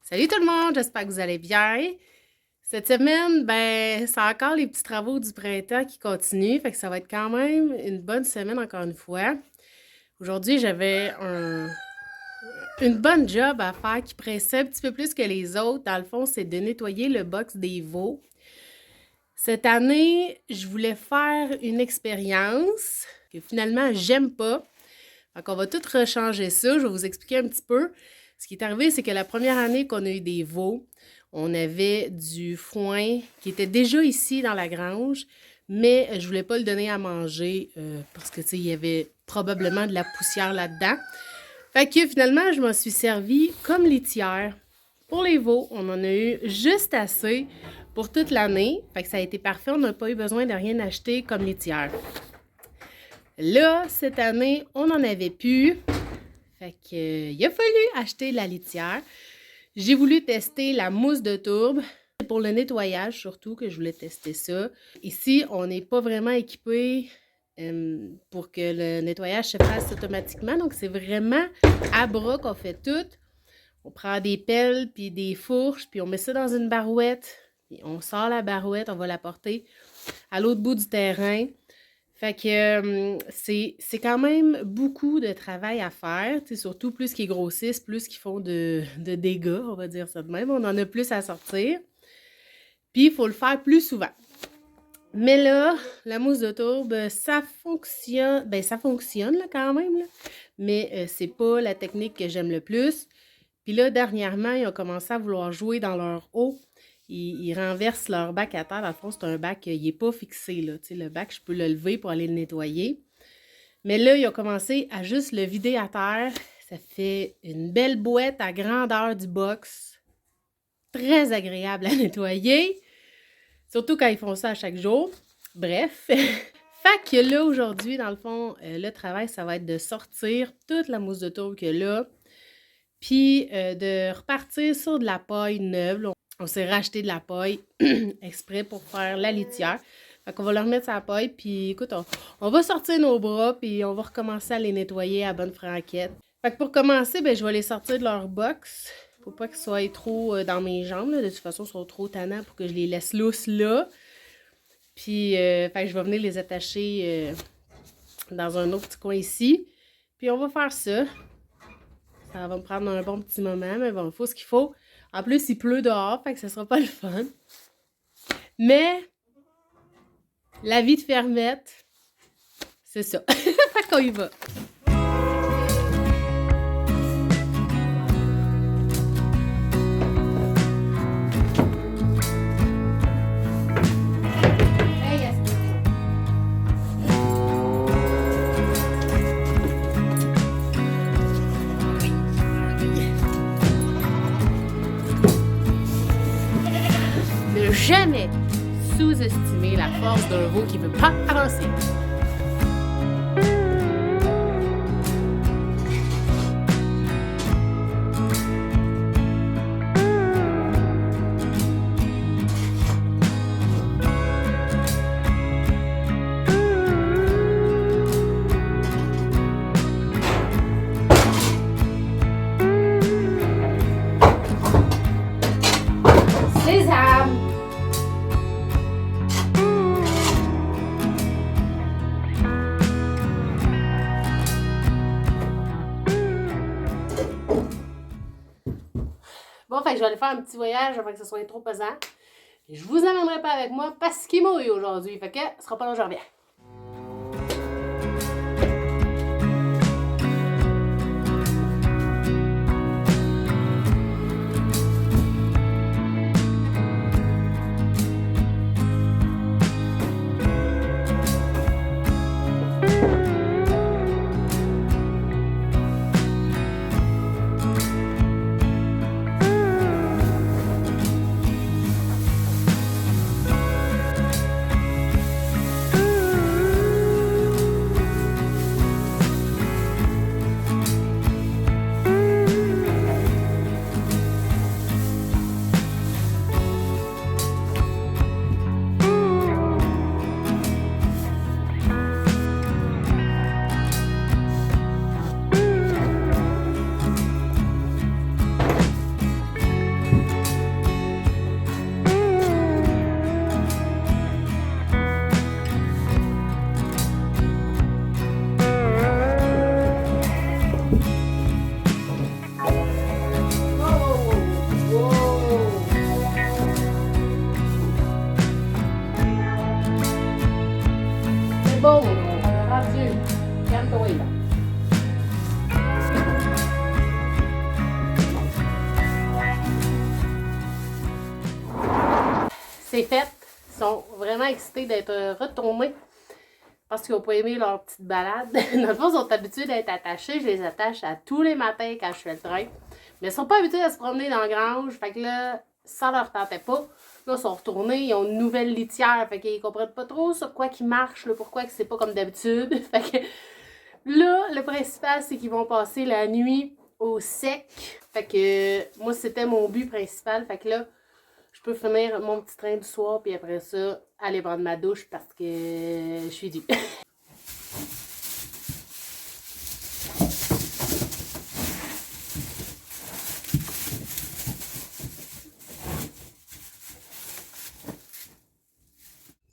Salut tout le monde, j'espère que vous allez bien. Cette semaine, c'est encore les petits travaux du printemps qui continuent, fait que ça va être quand même une bonne semaine encore une fois. Aujourd'hui, j'avais une bonne job à faire qui pressait un petit peu plus que les autres. Dans le fond, c'est de nettoyer le box des veaux. Cette année, je voulais faire une expérience que finalement, j'aime pas. Fait qu'on va tout rechanger ça. Je vais vous expliquer un petit peu. Ce qui est arrivé, c'est que la première année qu'on a eu des veaux, on avait du foin qui était déjà ici dans la grange, mais je voulais pas le donner à manger parce que, tu sais, il y avait probablement de la poussière là-dedans. Fait que finalement, je m'en suis servi comme litière. Pour les veaux, on en a eu juste assez pour toute l'année. Fait que ça a été parfait. On n'a pas eu besoin de rien acheter comme litière. Là, cette année, on n'en avait plus. Fait que, il a fallu acheter la litière. J'ai voulu tester la mousse de tourbe. C'est pour le nettoyage surtout que je voulais tester ça. Ici, on n'est pas vraiment équipé pour que le nettoyage se fasse automatiquement. Donc, c'est vraiment à bras qu'on fait tout. On prend des pelles puis des fourches, puis on met ça dans une barouette. Puis on sort la barouette, on va la porter à l'autre bout du terrain. Fait que c'est quand même beaucoup de travail à faire, surtout plus qu'ils grossissent, plus qu'ils font de dégâts, on va dire ça de même. On en a plus à sortir. Puis, il faut le faire plus souvent. Mais là, la mousse de tourbe, ça fonctionne. Ben, ça fonctionne là, quand même, là. Mais c'est pas la technique que j'aime le plus. Puis là, dernièrement, ils ont commencé à vouloir jouer dans leur eau. Ils renversent leur bac à terre. Dans le fond, c'est un bac, il n'est pas fixé, là. Tu sais, le bac, je peux le lever pour aller le nettoyer. Mais là, ils ont commencé à juste le vider à terre. Ça fait une belle boîte à grandeur du box. Très agréable à nettoyer. Surtout quand ils font ça à chaque jour. Bref. Fait que là, aujourd'hui, dans le fond, le travail, ça va être de sortir toute la mousse de tourbe qu'il y a là. Puis de repartir sur de la paille neuve. Là. On s'est racheté de la paille exprès pour faire la litière. Fait qu'on va leur mettre sa paille, puis écoute, on va sortir nos bras, puis on va recommencer à les nettoyer à bonne franquette. Fait que pour commencer, je vais les sortir de leur box. Faut pas qu'ils soient trop dans mes jambes, là. De toute façon, ils sont trop tannants pour que je les laisse lousses là. Puis, fait que je vais venir les attacher dans un autre petit coin ici. Puis on va faire ça. Ça va me prendre un bon petit moment, mais bon, il faut ce qu'il faut. En plus, il pleut dehors, fait que ça sera pas le fun. Mais, la vie de fermette, c'est ça. Fait qu'on y va. Ne jamais sous-estimer la force d'un veau qui ne veut pas avancer. Sésame! Bon, fait que je vais aller faire un petit voyage avant que ce soit trop pesant. Et je vous amènerai pas avec moi parce qu'il mouille aujourd'hui. Fait que ce sera pas long, je reviens. c'est fait. Ils sont vraiment excités d'être retournés parce qu'ils n'ont pas aimé leur petite balade. Dans le fond, ils sont habitués d'être attachés. Je les attache à tous les matins quand je fais le train. Mais ils sont pas habitués à se promener dans la grange. Fait que là, ça leur tentait pas. Là, ils sont retournés. Ils ont une nouvelle litière. Fait qu'ils comprennent pas trop sur quoi qu'ils marchent. Là, pourquoi que c'est pas comme d'habitude. Fait que là, le principal, c'est qu'ils vont passer la nuit au sec. Fait que moi, c'était mon but principal. Fait que là, je peux finir mon petit train du soir, puis après ça, aller prendre ma douche parce que je suis due.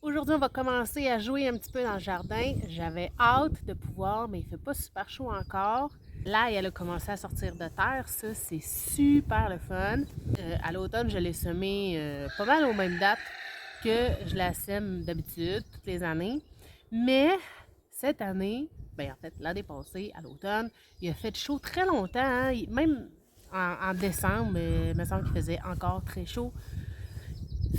Aujourd'hui, on va commencer à jouer un petit peu dans le jardin. J'avais hâte de pouvoir, mais il fait pas super chaud encore. Là, elle a commencé à sortir de terre. Ça, c'est super le fun. À l'automne, je l'ai semé pas mal aux mêmes dates que je la sème d'habitude, toutes les années. Mais cette année, en fait, l'année passée, à l'automne, il a fait chaud très longtemps. Hein? Même en décembre, il me semble qu'il faisait encore très chaud.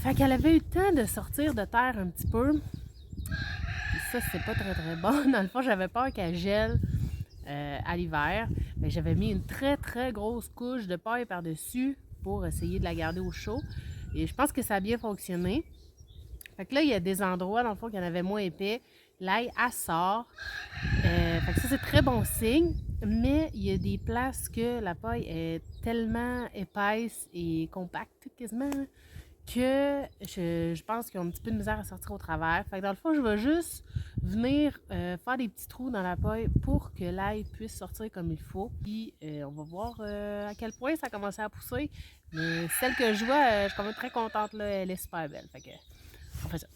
Fait qu'elle avait eu le temps de sortir de terre un petit peu. Puis ça, c'est pas très très bon. Dans le fond, j'avais peur qu'elle gèle à l'hiver. J'avais mis une très très grosse couche de paille par-dessus pour essayer de la garder au chaud. Et je pense que ça a bien fonctionné. Fait que là, il y a des endroits, dans le fond, qui en avaient moins épais. L'ail, elle sort. Fait que ça, c'est très bon signe. Mais il y a des places que la paille est tellement épaisse et compacte, quasiment, que je pense qu'ils ont un petit peu de misère à sortir au travers. Fait que dans le fond, je vais juste venir faire des petits trous dans la paille pour que l'ail puisse sortir comme il faut. Puis on va voir à quel point ça a commencé à pousser. Mais celle que je vois, je suis quand même très contente, là, elle est super belle. Fait que on fait ça.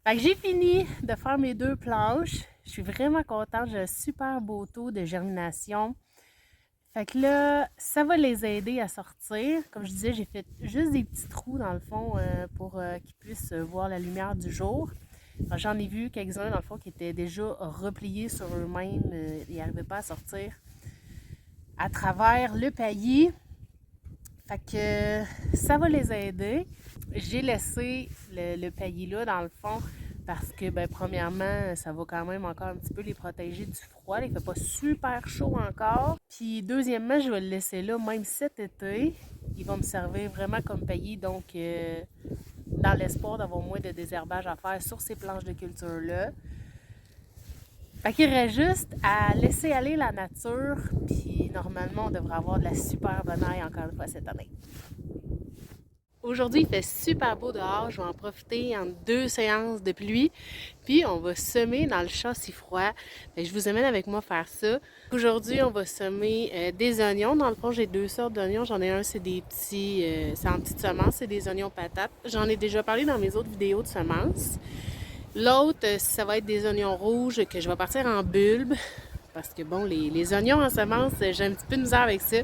Fait que j'ai fini de faire mes 2 planches. Je suis vraiment contente. J'ai un super beau taux de germination. Fait que là, ça va les aider à sortir. Comme je disais, j'ai fait juste des petits trous dans le fond pour qu'ils puissent voir la lumière du jour. J'en ai vu quelques-uns dans le fond qui étaient déjà repliés sur eux-mêmes. Ils n'arrivaient pas à sortir à travers le paillis. Fait que ça va les aider. J'ai laissé le paillis là dans le fond parce que premièrement, ça va quand même encore un petit peu les protéger du froid. Il ne fait pas super chaud encore. Puis deuxièmement, je vais le laisser là même cet été. Il va me servir vraiment comme paillis, donc dans l'espoir d'avoir moins de désherbage à faire sur ces planches de culture-là. Fait qu'il reste juste à laisser aller la nature, puis normalement, on devrait avoir de la super bonne ail encore une fois cette année. Aujourd'hui, il fait super beau dehors. Je vais en profiter en 2 séances de pluie. Puis, on va semer dans le champ si froid. Je vous amène avec moi faire ça. Aujourd'hui, on va semer des oignons. Dans le fond, j'ai 2 sortes d'oignons. J'en ai un, c'est des petits... c'est en petites semences. C'est des oignons patates. J'en ai déjà parlé dans mes autres vidéos de semences. L'autre, ça va être des oignons rouges que je vais partir en bulbe. Parce que bon, les oignons en semences, j'ai un petit peu de misère avec ça.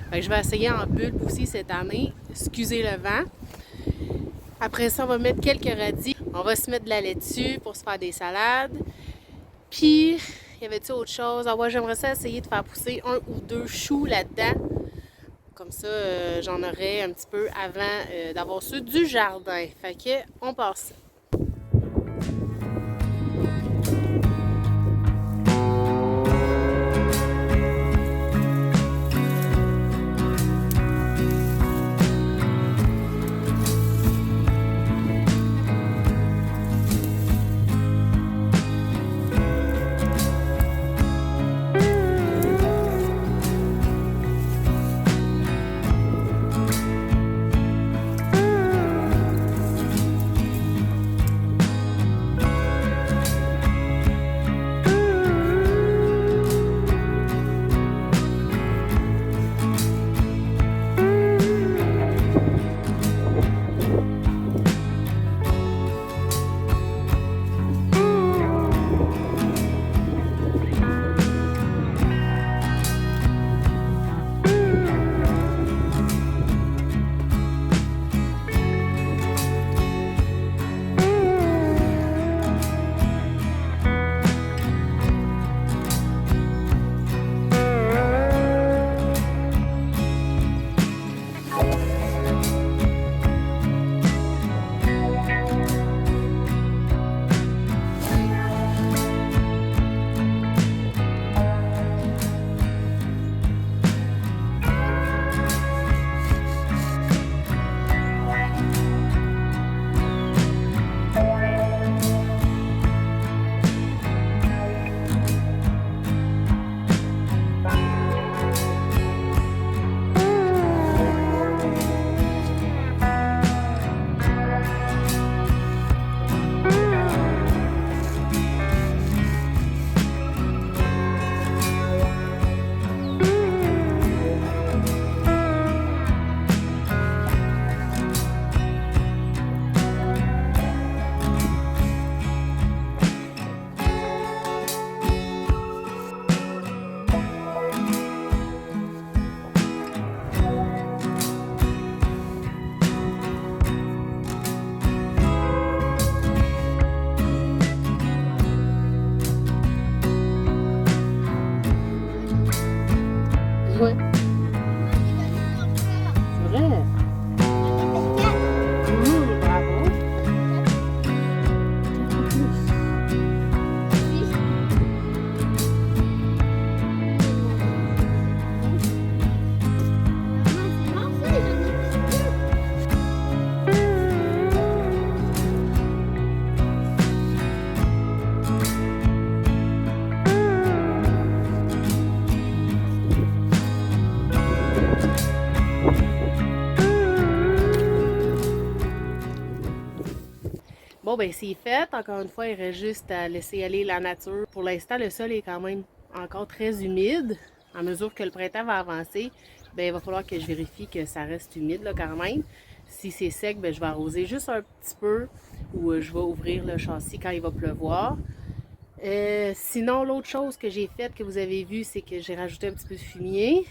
Fait que je vais essayer en bulbe aussi cette année. Excusez le vent. Après ça, on va mettre quelques radis. On va se mettre de la laitue pour se faire des salades. Puis, y avait-tu autre chose? Ah ouais, j'aimerais ça essayer de faire pousser 1 ou 2 choux là-dedans. Comme ça, j'en aurais un petit peu avant d'avoir ceux du jardin. Fait que, on passe. Bon, ben c'est fait. Encore une fois, il reste juste à laisser aller la nature. Pour l'instant, le sol est quand même encore très humide. À mesure que le printemps va avancer, ben il va falloir que je vérifie que ça reste humide là, quand même. Si c'est sec, ben je vais arroser juste un petit peu ou je vais ouvrir le châssis quand il va pleuvoir. Sinon, l'autre chose que j'ai faite, que vous avez vu, c'est que j'ai rajouté un petit peu de fumier.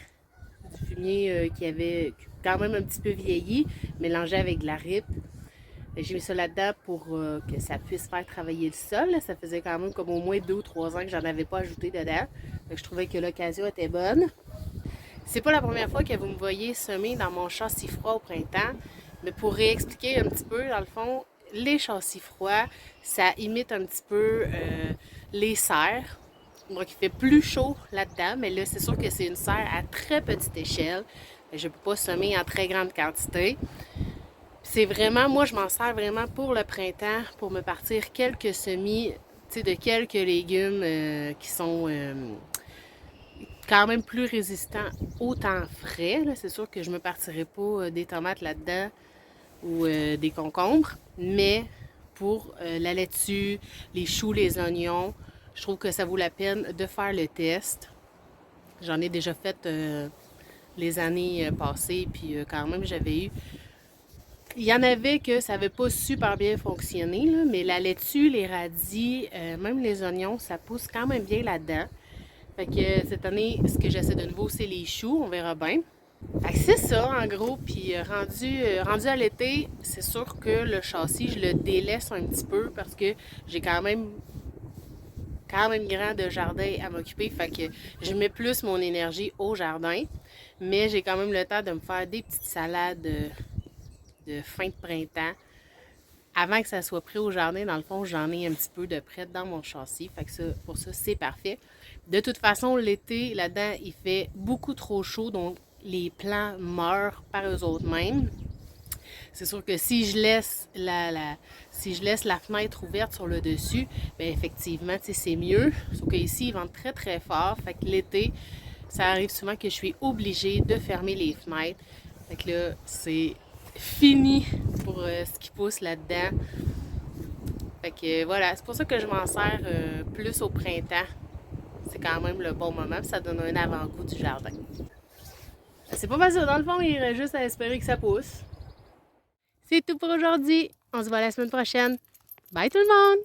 Du fumier qui avait quand même un petit peu vieilli, mélangé avec de la ripe. J'ai mis ça là-dedans pour que ça puisse faire travailler le sol. Ça faisait quand même comme au moins 2 ou 3 ans que j'en avais pas ajouté dedans. Je trouvais que l'occasion était bonne. C'est pas la première fois que vous me voyez semer dans mon châssis froid au printemps, mais pour réexpliquer un petit peu, dans le fond, les châssis froids, ça imite un petit peu les serres. Donc, il fait plus chaud là-dedans, mais là, c'est sûr que c'est une serre à très petite échelle. Je ne peux pas semer en très grande quantité. C'est vraiment, moi, je m'en sers vraiment pour le printemps, pour me partir quelques semis, de quelques légumes qui sont quand même plus résistants au temps frais. C'est sûr que je ne me partirai pas des tomates là-dedans ou des concombres, mais pour la laitue, les choux, les oignons, je trouve que ça vaut la peine de faire le test. J'en ai déjà fait les années passées, puis quand même, j'avais eu. Il y en avait que ça n'avait pas super bien fonctionné, là, mais la laitue, les radis, même les oignons, ça pousse quand même bien là-dedans. Fait que cette année, ce que j'essaie de nouveau, c'est les choux, on verra bien. Fait que c'est ça, en gros. Puis rendu à l'été, c'est sûr que le châssis, je le délaisse un petit peu parce que j'ai quand même grand de jardin à m'occuper. Fait que je mets plus mon énergie au jardin. Mais j'ai quand même le temps de me faire des petites salades de fin de printemps. Avant que ça soit pris au jardin, dans le fond, j'en ai un petit peu de près dans mon châssis. Fait que ça, pour ça, c'est parfait. De toute façon, l'été, là-dedans, il fait beaucoup trop chaud. Donc, les plants meurent par eux autres mêmes. C'est sûr que si je laisse la fenêtre ouverte sur le dessus, bien effectivement, c'est mieux. Sauf qu'ici, ils vendent très très fort. Fait que l'été, ça arrive souvent que je suis obligée de fermer les fenêtres. Fait que là, c'est fini pour ce qui pousse là-dedans. Fait que voilà, c'est pour ça que je m'en sers plus au printemps. C'est quand même le bon moment, puis ça donne un avant-goût du jardin. C'est pas mal ça, dans le fond, il reste juste à espérer que ça pousse. C'est tout pour aujourd'hui. On se voit la semaine prochaine. Bye tout le monde!